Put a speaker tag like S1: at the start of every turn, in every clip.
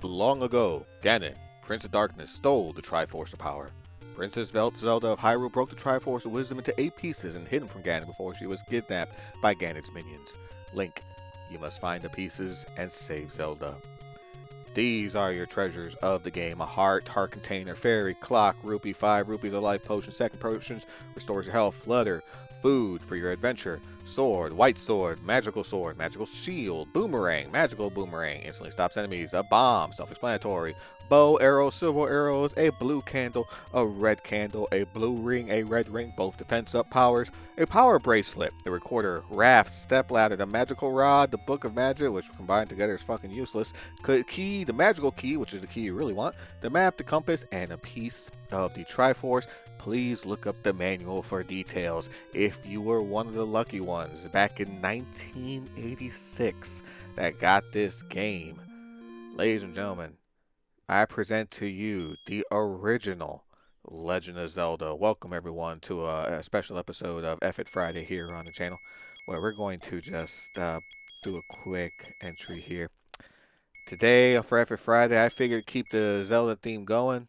S1: Long ago, Ganon, Prince of Darkness, stole the Triforce of Power. Princess Zelda of Hyrule broke the Triforce of Wisdom into 8 pieces and hid them from Ganon before she was kidnapped by Ganon's minions. Link, you must find the pieces and save Zelda. These are your treasures of the game: a heart container, fairy, clock, rupee, 5 rupees, a life potion, second potions, restores your health, letter, food for your adventure, sword, white sword, magical shield, boomerang, magical boomerang, instantly stops enemies, a bomb, self-explanatory, bow, arrows, silver arrows, a blue candle, a red candle, a blue ring, a red ring, both defense up powers, a power bracelet, the recorder, raft, step ladder, the magical rod, the book of magic, which combined together is fucking useless, key, the magical key, which is the key you really want, the map, the compass, and a piece of the Triforce. Please look up the manual for details if you were one of the lucky ones back in 1986 that got this game. Ladies and gentlemen, I present to you the original Legend of Zelda. Welcome everyone to a special episode of F It Friday here on the channel, where we're going to just do a quick entry here. Today for F It Friday, I figured to keep the Zelda theme going.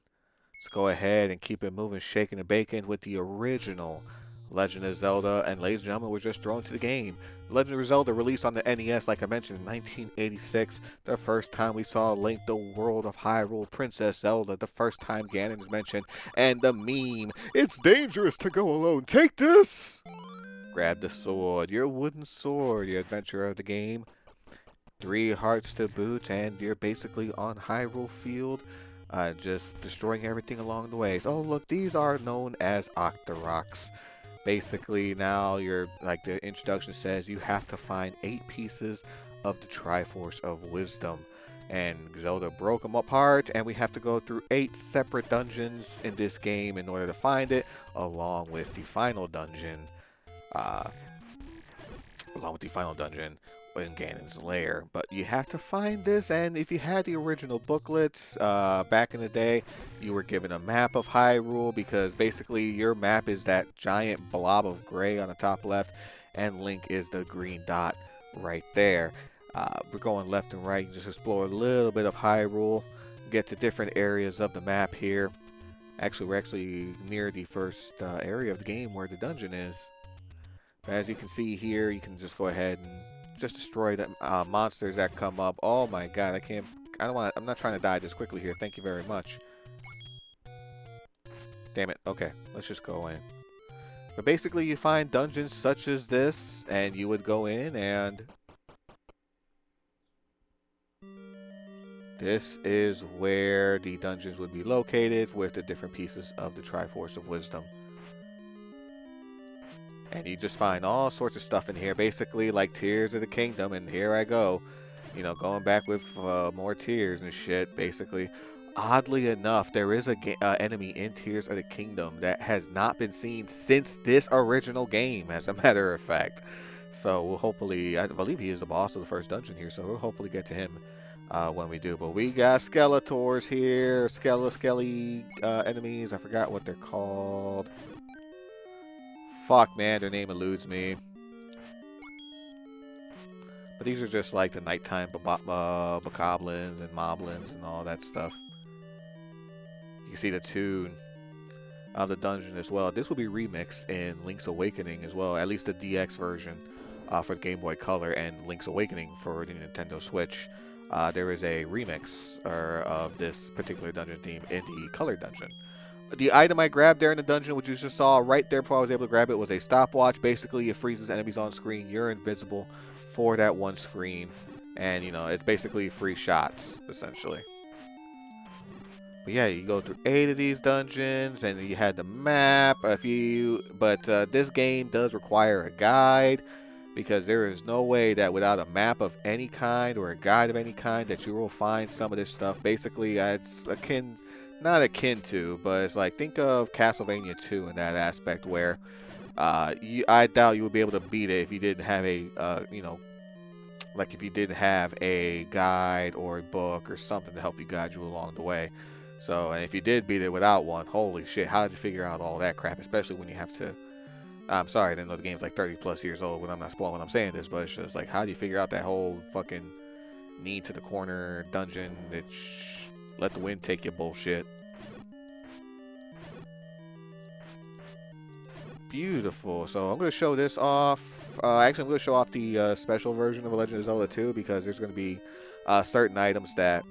S1: Let's go ahead and keep it moving, shaking and baking with the original Legend of Zelda. And ladies and gentlemen, we're just thrown to the game. Legend of Zelda released on the NES, like I mentioned, in 1986. The first time we saw Link, the World of Hyrule, Princess Zelda. The first time Ganon is mentioned. And the meme, it's dangerous to go alone. Take this! Grab the sword, your wooden sword, your adventure of the game. 3 hearts to boot, and you're basically on Hyrule Field. Just destroying everything along the way. So, oh look, these are known as Octoroks. Basically, now you're, like the introduction says, you have to find 8 pieces of the Triforce of Wisdom. And Zelda broke them apart, and we have to go through 8 separate dungeons in this game in order to find it, along with the final dungeon. In Ganon's lair. But you have to find this, and if you had the original booklets back in the day, you were given a map of Hyrule, because basically your map is that giant blob of gray on the top left, and Link is the green dot right there. We're going left and right, just explore a little bit of Hyrule, get to different areas of the map here. Actually, we're near the first area of the game where the dungeon is. But as you can see here, you can just go ahead and just destroy the monsters that come up. Oh my god, I'm not trying to die this quickly here. Thank you very much. Damn it. Okay, let's just go in. But basically you find dungeons such as this, and you would go in, and this is where the dungeons would be located with the different pieces of the Triforce of Wisdom. And you just find all sorts of stuff in here, basically like Tears of the Kingdom, and here I go, you know, going back with more tears and shit, basically. Oddly enough, there is a enemy in Tears of the Kingdom that has not been seen since this original game, as a matter of fact. So we'll hopefully, I believe he is the boss of the first dungeon here, so we'll hopefully get to him when we do. But we got Skeletors here, Skelly enemies, I forgot what they're called. Fuck, man, their name eludes me. But these are just like the nighttime bokoblins and moblins and all that stuff. You can see the tune of the dungeon as well. This will be remixed in Link's Awakening as well, at least the DX version for Game Boy Color, and Link's Awakening for the Nintendo Switch. There is a remix of this particular dungeon theme in the Color dungeon. The item I grabbed there in the dungeon, which you just saw right there before I was able to grab it, was a stopwatch. Basically, it freezes enemies on screen. You're invisible for that one screen. And, you know, it's basically free shots, essentially. But yeah, you go through 8 of these dungeons, and you had the map. But this game does require a guide, because there is no way that without a map of any kind or a guide of any kind that you will find some of this stuff. Basically, it's not akin to, but it's like, think of Castlevania 2 in that aspect, where I doubt you would be able to beat it if you didn't have a, like if you didn't have a guide or a book or something to help you guide you along the way. So, and if you did beat it without one, holy shit, how did you figure out all that crap? Especially when you have to, I'm sorry, I didn't know the game's like 30 plus years old when I'm not spoiling when I'm saying this, but it's just like, how do you figure out that whole fucking knee to the corner dungeon. Let the wind take your bullshit. Beautiful. So I'm going to show this off. Actually, I'm going to show off the special version of Legend of Zelda 2 because there's going to be certain items that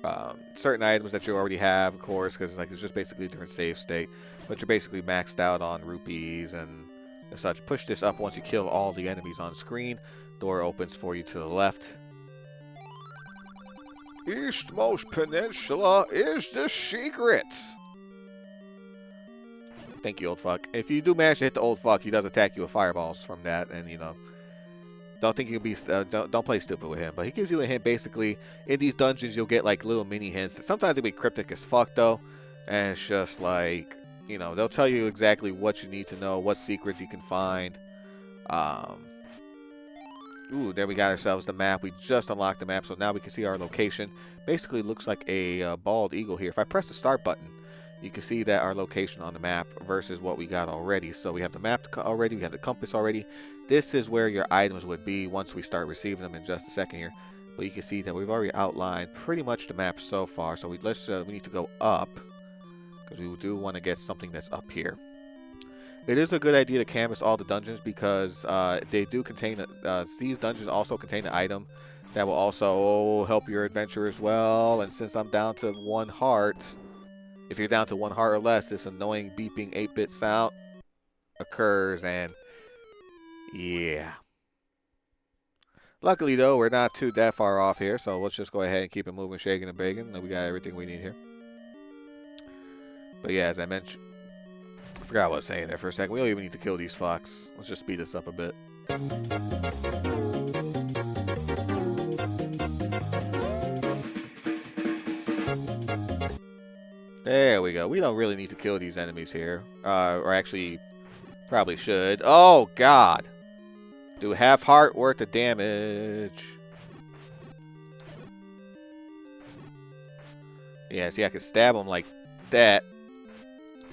S1: you already have, of course, because it's just basically a different save state. But you're basically maxed out on rupees and such. Push this up once you kill all the enemies on screen. Door opens for you to the left. Eastmost Peninsula is the secret. Thank you, old fuck. If you do manage to hit the old fuck, he does attack you with fireballs from that, and don't think you'll be don't play stupid with him. But he gives you a hint. Basically, in these dungeons, you'll get like little mini hints. Sometimes they'll be cryptic as fuck though, and it's just like they'll tell you exactly what you need to know, what secrets you can find. Ooh, there we got ourselves the map. We just unlocked the map, so now we can see our location. Basically, it looks like a bald eagle here. If I press the start button, you can see that our location on the map versus what we got already. So we have the map already, we have the compass already. This is where your items would be once we start receiving them in just a second here. But you can see that we've already outlined pretty much the map so far. So we need to go up because we do want to get something that's up here. It is a good idea to canvas all the dungeons because they do contain, these dungeons also contain an item that will also help your adventure as well. And since I'm down to 1 heart, if you're down to 1 heart or less, this annoying beeping 8-bit sound occurs, and yeah. Luckily though, we're not too that far off here, so let's just go ahead and keep it moving, shaking and baking. We got everything we need here. But yeah, as I mentioned, I forgot what I was saying there for a second. We don't even need to kill these fucks. Let's just speed this up a bit. There we go. We don't really need to kill these enemies here. Or actually, probably should. Oh, God. Do half heart worth of damage. Yeah, see, I can stab them like that.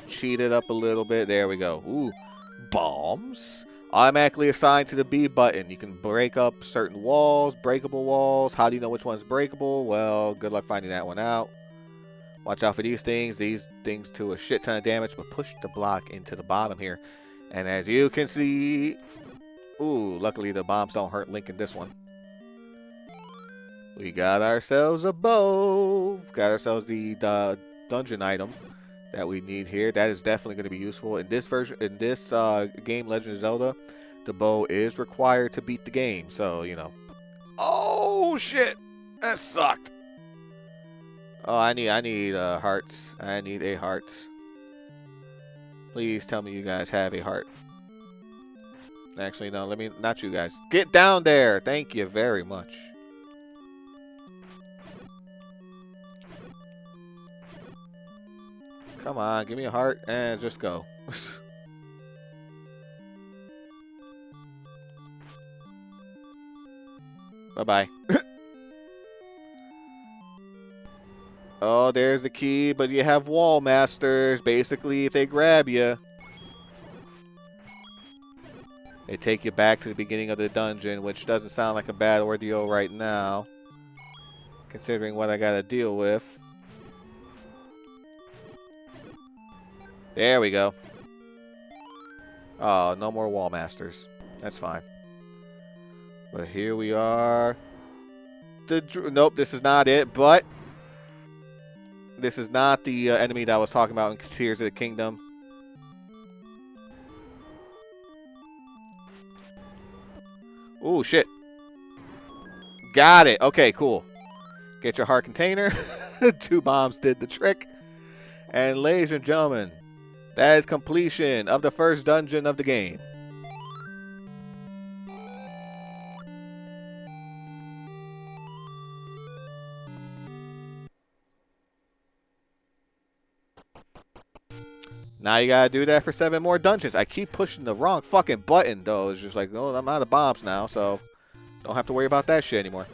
S1: Cheat it up a little bit. There we go. Ooh. Bombs. Automatically assigned to the B button. You can break up certain walls, breakable walls. How do you know which one's breakable? Well, good luck finding that one out. Watch out for these things. These things do a shit ton of damage, but push the block into the bottom here. And as you can see, ooh, luckily the bombs don't hurt Link in this one. We got ourselves a bow. Got ourselves the dungeon item that we need here. That is definitely going to be useful in this version. In this game, Legend of Zelda, the bow is required to beat the game. So Oh shit, that sucked. Oh, I need hearts. I need a heart. Please tell me you guys have a heart. Actually, no, not you guys. Get down there. Thank you very much. Come on, give me a heart and just go. Bye-bye. Oh, there's the key, but you have wall masters. Basically, if they grab you, they take you back to the beginning of the dungeon, which doesn't sound like a bad ordeal right now, considering what I gotta deal with. There we go. Oh, no more wall masters. That's fine. But here we are. Nope, this is not it, but this is not the enemy that I was talking about in Tears of the Kingdom. Ooh, shit. Got it. Okay, cool. Get your heart container. 2 bombs did the trick. And ladies and gentlemen, that is completion of the first dungeon of the game. Now you gotta do that for 7 more dungeons. I keep pushing the wrong fucking button, though. It's just like, oh, I'm out of bombs now, so don't have to worry about that shit anymore.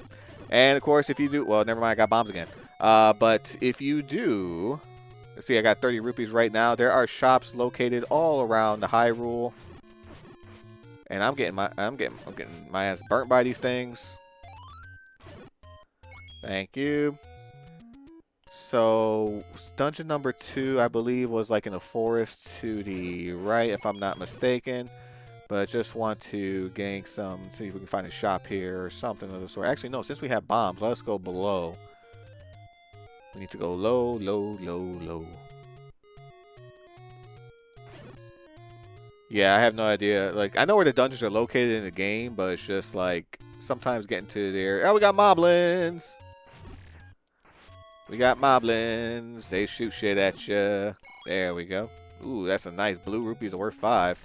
S1: And, of course, if you do... Well, never mind, I got bombs again. But if you do... Let's see, I got 30 rupees right now. There are shops located all around the Hyrule. And I'm getting my ass burnt by these things. Thank you. So, dungeon number 2, I believe, was like in a forest to the right, if I'm not mistaken. But just want to gain some, see if we can find a shop here or something of the sort. Actually, no, since we have bombs, let's go below. We need to go low, low, low, low. Yeah, I have no idea. Like, I know where the dungeons are located in the game, but it's just like sometimes getting to there. Oh, we got moblins. We got moblins. They shoot shit at you. There we go. Ooh, that's a nice blue rupees are worth 5.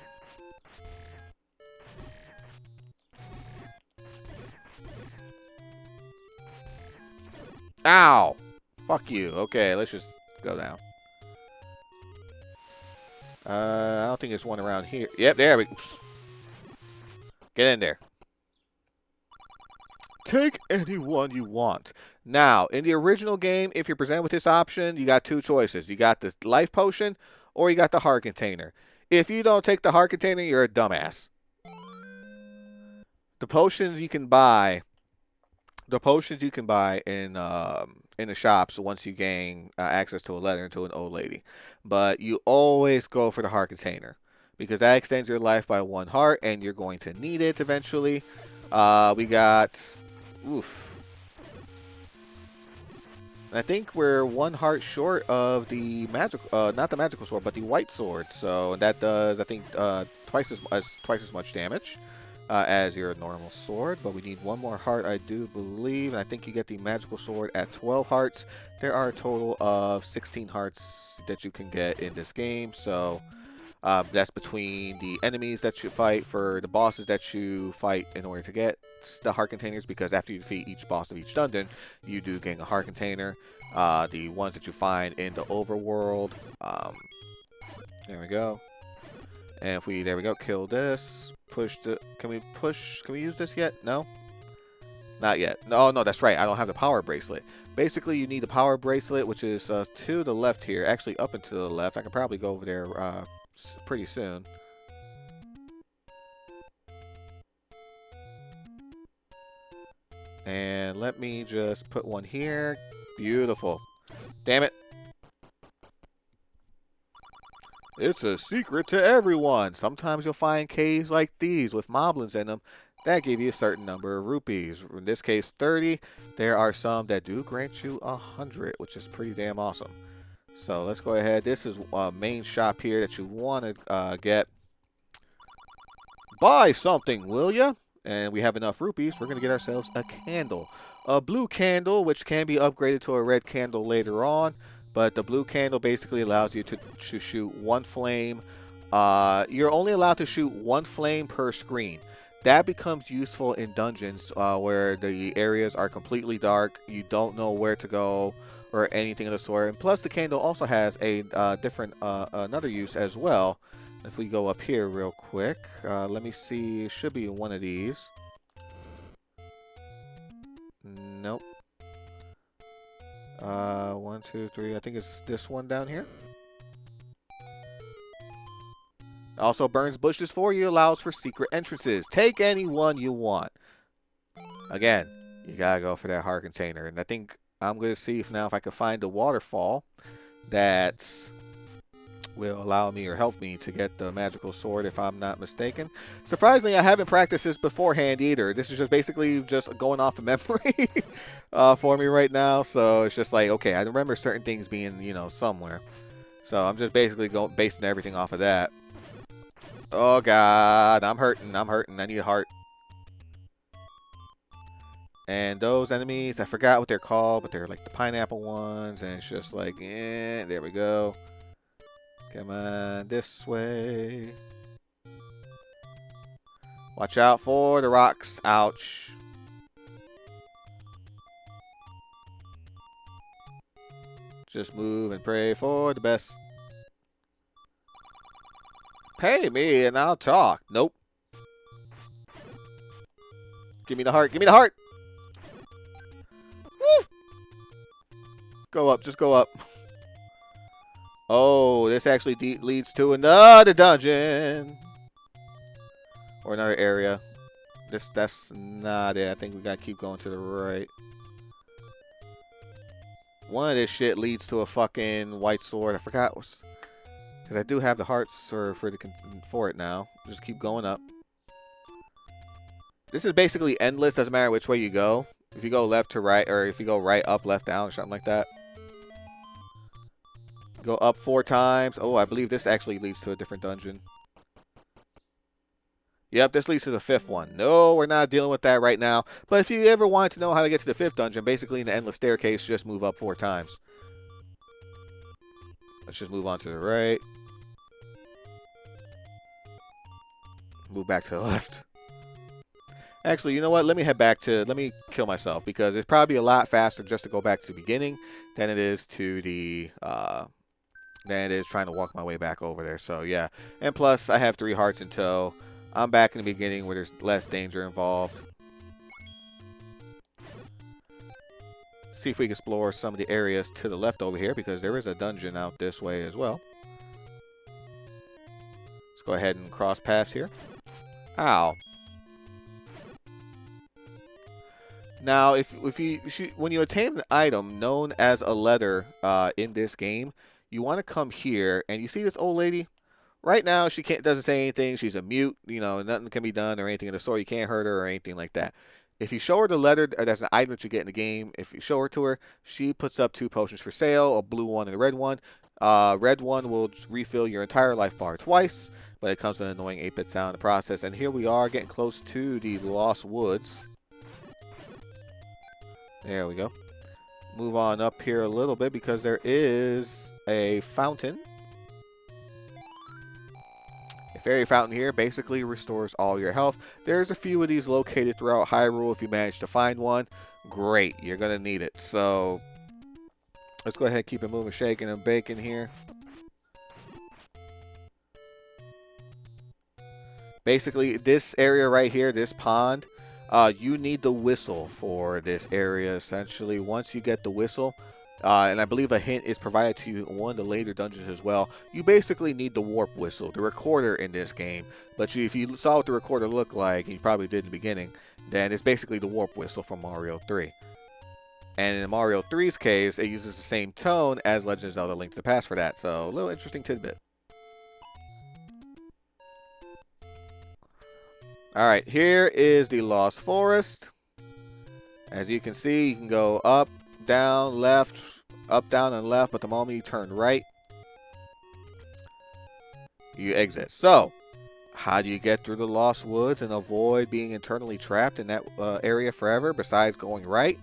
S1: Ow! Fuck you. Okay, let's just go down. I don't think there's one around here. Yep, there we go. Get in there. Take anyone you want. Now, in the original game, if you're presented with this option, you got 2 choices. You got this life potion, or you got the heart container. If you don't take the heart container, you're a dumbass. The potions you can buy in the shops once you gain access to a letter to an old lady. But you always go for the heart container because that extends your life by 1 heart, and you're going to need it eventually. We got, oof. I think we're 1 heart short of the magical, not the magical sword, but the white sword. So that does, I think, twice as much damage as your normal sword. But we need 1 more heart, I do believe. And I think you get the magical sword at 12 hearts. There are a total of 16 hearts that you can get in this game. So that's between the enemies that you fight for the bosses that you fight in order to get the heart containers, because after you defeat each boss of each dungeon, you do gain a heart container. The ones that you find in the overworld. There we go. And if we, there we go, kill this. Push the, can we use this yet? No? Not yet. No, no, that's right. I don't have the power bracelet. Basically, you need the power bracelet, which is to the left here. Actually, up and to the left. I can probably go over there pretty soon. And let me just put 1 here. Beautiful. Damn it. It's a secret to everyone. Sometimes you'll find caves like these with moblins in them that give you a certain number of rupees. In this case, 30. There are some that do grant you 100, which is pretty damn awesome. So let's go ahead. This is a main shop here that you want to get. Buy something, will ya? And we have enough rupees. We're going to get ourselves a candle. A blue candle, which can be upgraded to a red candle later on. But the blue candle basically allows you to shoot 1 flame. You're only allowed to shoot 1 flame per screen. That becomes useful in dungeons where the areas are completely dark. You don't know where to go or anything of the sort. And plus, the candle also has a different another use as well. If we go up here real quick, let me see. It should be 1 of these. Nope. 1, 2, 3. I think it's this one down here. Also burns bushes for you, allows for secret entrances. Take any one you want. Again, you gotta go for that heart container. And I think I'm gonna see if I can find a waterfall that will allow me or help me to get the magical sword, if I'm not mistaken. Surprisingly, I haven't practiced this beforehand either. This is just basically just going off of memory for me right now. So it's just like, okay, I remember certain things being, you know, somewhere. So I'm just basically basing everything off of that. Oh god, I'm hurting. I need a heart. And those enemies, I forgot what they're called, but they're like the pineapple ones, and it's just like, eh, there we go. Come on, this way. Watch out for the rocks. Ouch. Just move and pray for the best. Pay me and I'll talk. Nope. Give me the heart. Give me the heart. Woo! Go up. Just go up. Oh, this actually leads to another dungeon. Or another area. That's not it. I think we gotta keep going to the right. one of this shit leads to a fucking white sword. I forgot what's, because I do have the hearts for it now. Just keep going up. This is basically endless. Doesn't matter which way you go. If you go left to right, or if you go right up, left down, or something like that. Go up 4 times. Oh, I believe this actually leads to a different dungeon. Yep, this leads to the 5th one. No, we're not dealing with that right now. But if you ever wanted to know how to get to the 5th dungeon, basically in the endless staircase, just move up 4 times. Let's just move on to the right. Move back to the left. Actually, you know what? Let me kill myself, because it's probably a lot faster just to go back to the beginning than it is to the, than it is trying to walk my way back over there. So, yeah. And plus, I have 3 hearts in tow. I'm back in the beginning where there's less danger involved. See if we can explore some of the areas to the left over here, because there is a dungeon out this way as well. Let's go ahead and cross paths here. Ow. Now, when you attain an item known as a letter in this game, you want to come here, and you see this old lady? Right now, she doesn't say anything. She's a mute. You know, nothing can be done or anything in the store. You can't hurt her or anything like that. If you show her the letter, that's an item that you get in the game. If you show her to her, she puts up 2 potions for sale, a blue one and a red one. Red one will refill your entire life bar twice, but it comes with an annoying 8-bit sound in the process. And here we are getting close to the Lost Woods. There we go. Move on up here a little bit, because there is a fountain. Fairy fountain here basically restores all your health. There's a few of these located throughout Hyrule. If you manage to find one, great. You're going to need it. So let's go ahead and keep it moving, shaking and baking here. Basically, this area right here, this pond, you need the whistle for this area, essentially. Once you get the whistle, and I believe a hint is provided to you in one of the later dungeons as well. You basically need the warp whistle, the recorder in this game. But if you saw what the recorder looked like, and you probably did in the beginning, then it's basically the warp whistle from Mario 3. And in Mario 3's case, it uses the same tone as Legend of Zelda: Link to the Past for that. So, a little interesting tidbit. Alright, here is the Lost Forest. As you can see, you can go up, down, left, up, down, and left, but the moment you turn right, you exit. So, how do you get through the Lost Woods and avoid being internally trapped in that area forever, besides going right,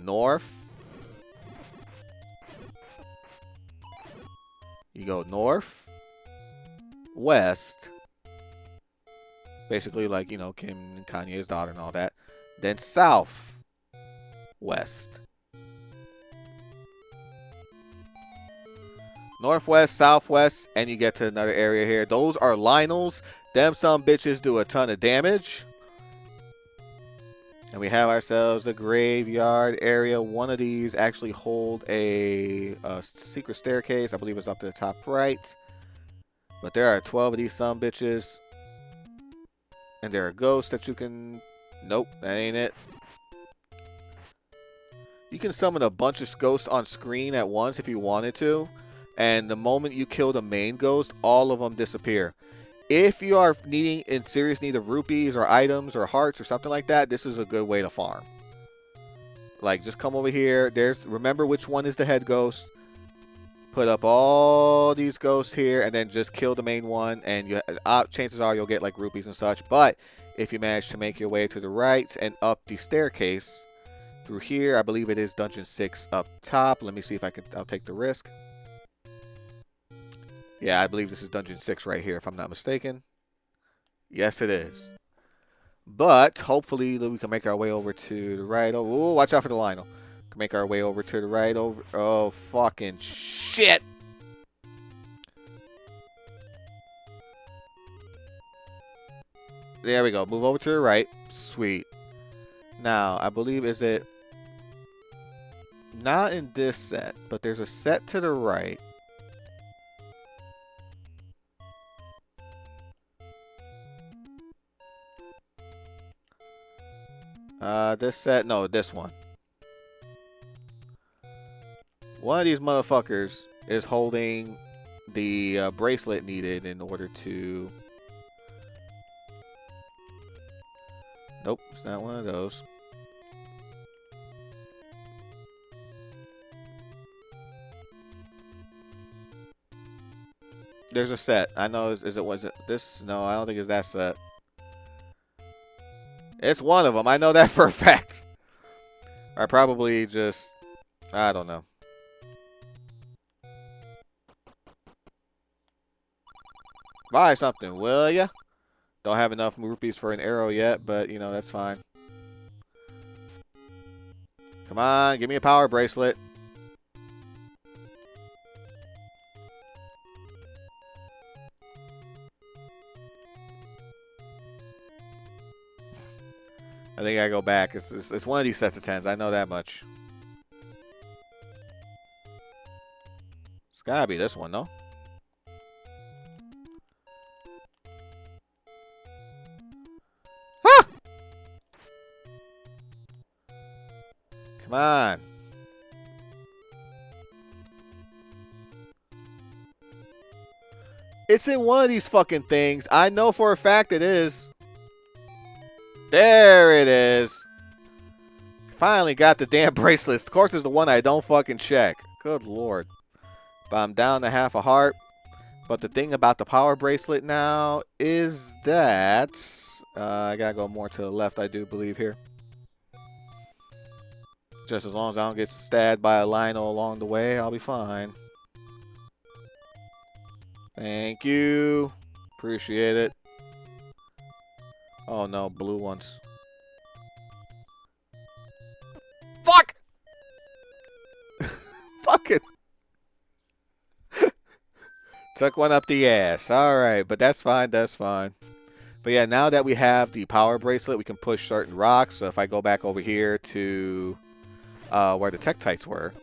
S1: north? You go north, west, basically like, you know, Kim and Kanye's daughter and all that, then south, west. Northwest, southwest, and you get to another area here. Those are Lionels. Them some bitches do a ton of damage. And we have ourselves a graveyard area. One of these actually hold a secret staircase. I believe it's up to the top right. But there are 12 of these some bitches. And there are ghosts that you can... Nope, that ain't it. You can summon a bunch of ghosts on screen at once if you wanted to. And the moment you kill the main ghost, all of them disappear. If you are in serious need of rupees or items or hearts or something like that, this is a good way to farm. Like, just come over here. Remember which one is the head ghost. Put up all these ghosts here and then just kill the main one. And chances are you'll get like rupees and such. But if you manage to make your way to the right and up the staircase through here, I believe it is Dungeon 6 up top. Let me see if I'll take the risk. Yeah, I believe this is Dungeon 6 right here, if I'm not mistaken. Yes, it is. But, hopefully, we can make our way over to the right. Oh, watch out for the Lionel. Can make our way over to the right. Oh, fucking shit! There we go. Move over to the right. Sweet. Now, I believe, is it... Not in this set, but there's a set to the right. This set, no, this one. One of these motherfuckers is holding the bracelet needed in order to... Nope, it's not one of those. There's a set. I know. Was it this? No, I don't think it's that set. It's one of them. I know that for a fact. I probably just... I don't know. Buy something, will ya? Don't have enough rupees for an arrow yet, but, you know, that's fine. Come on, give me a power bracelet. I think I go back. It's one of these sets of 10s. I know that much. It's gotta be this one, no? Ah! Come on. It's in one of these fucking things. I know for a fact it is. There it is. Finally got the damn bracelets. Of course, it's the one I don't fucking check. Good lord. But I'm down to half a heart. But the thing about the power bracelet now is that... I gotta go more to the left, I do believe, here. Just as long as I don't get stabbed by a lino along the way, I'll be fine. Thank you. Appreciate it. Oh no, blue ones. Fuck! Fuck it. Took one up the ass. Alright, but that's fine, that's fine. But yeah, now that we have the power bracelet, we can push certain rocks. So if I go back over here to where the Tektites were.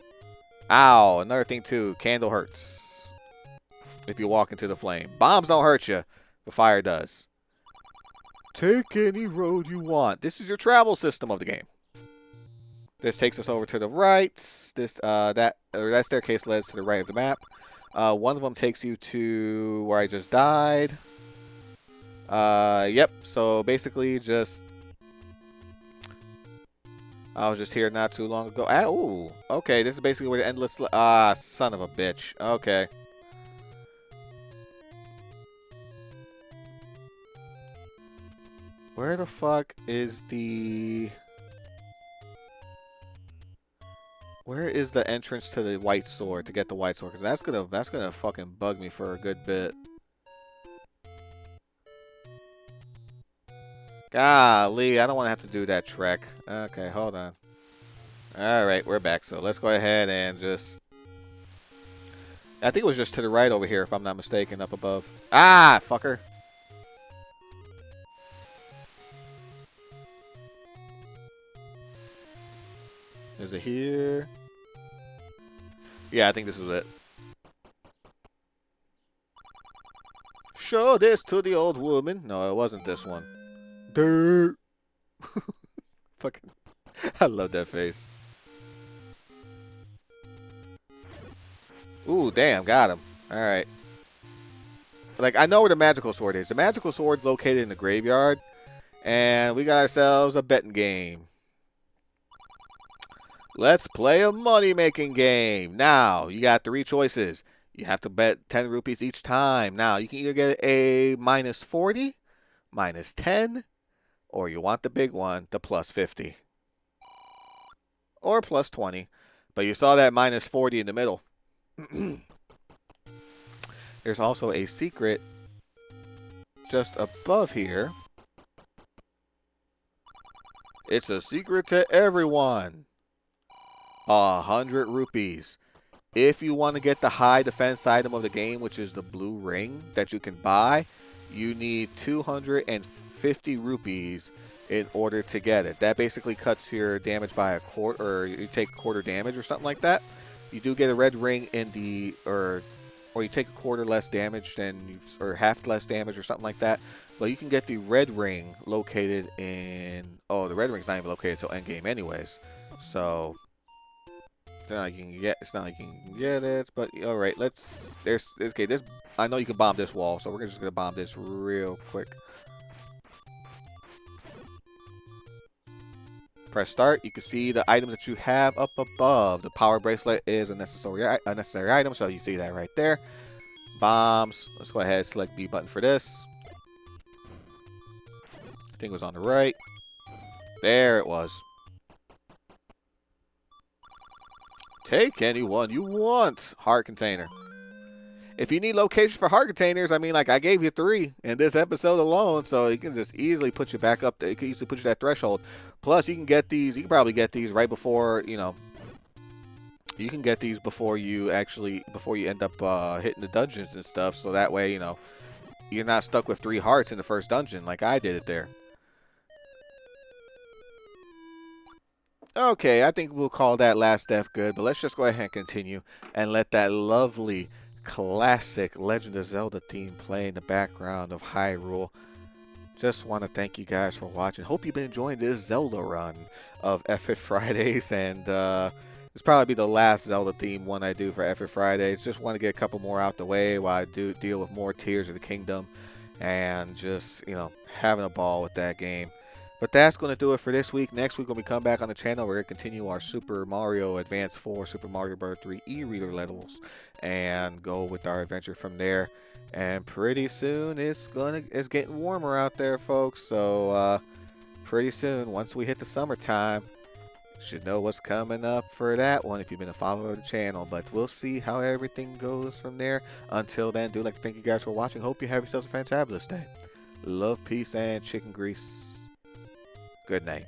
S1: Ow, another thing too, candle hurts. If you walk into the flame. Bombs don't hurt you, but fire does. Take any road you want. This is your travel system of the game. This takes us over to the right. That staircase leads to the right of the map. One of them takes you to where I just died. Yep. So basically, I was just here not too long ago. Ah, ooh. Okay, this is basically where the endless. Son of a bitch. Okay. Where the fuck is the... Where is the entrance to the white sword to get the white sword? Because that's gonna fucking bug me for a good bit. Golly, I don't want to have to do that trek. Okay, hold on. Alright, we're back. So let's go ahead and just... I think it was just to the right over here, if I'm not mistaken, up above. Ah, fucker. Is it here? Yeah, I think this is it. Show this to the old woman. No, it wasn't this one. Dirt. Fucking. I love that face. Ooh, damn, got him. Alright. Like, I know where the magical sword is. The magical sword's located in the graveyard. And we got ourselves a betting game. Let's play a money-making game. Now, you got 3 choices. You have to bet 10 rupees each time. Now, you can either get a minus 40, minus 10, or you want the big one, the plus 50. Or plus 20. But you saw that minus 40 in the middle. There's also a secret just above here. It's a secret to everyone. 100 rupees. If you want to get the high defense item of the game, which is the blue ring that you can buy, you need 250 rupees in order to get it. That basically cuts your damage by a quarter, or you take a quarter damage or something like that. You do get a red ring in the, or you take a quarter less damage than, or half less damage or something like that. But you can get the red ring located in, oh, the red ring's not even located until endgame anyways. So like you can get. It's not like you can get it, but all right. Let's. Okay. This. I know you can bomb this wall, so we're just gonna bomb this real quick. Press start. You can see the items that you have up above. The power bracelet is a necessary item, so you see that right there. Bombs. Let's go ahead and select B button for this. I think it was on the right. There it was. Take anyone you want. Heart container. If you need locations for heart containers, I mean, like I gave you 3 in this episode alone, so you can just easily put you back up. You can easily put you that threshold. Plus, you can get these. You can probably get these right before, you know. You can get these before you end up hitting the dungeons and stuff. So that way, you know, you're not stuck with 3 hearts in the first dungeon like I did it there. Okay, I think we'll call that last death good, but let's just go ahead and continue and let that lovely classic Legend of Zelda theme play in the background of Hyrule. Just want to thank you guys for watching. Hope you've been enjoying this Zelda run of F-It Fridays, and this probably be the last Zelda theme one I do for F-It Fridays. Just want to get a couple more out the way while I do deal with more Tears of the Kingdom and just, you know, having a ball with that game. But that's going to do it for this week. Next week, when we come back on the channel, we're going to continue our Super Mario Advance 4, Super Mario Bros. 3 e-reader levels and go with our adventure from there. And pretty soon, it's getting warmer out there, folks. So pretty soon, once we hit the summertime, you should know what's coming up for that one if you've been a follower of the channel. But we'll see how everything goes from there. Until then, do like to thank you guys for watching. Hope you have yourselves a fantabulous day. Love, peace, and chicken grease. Good night.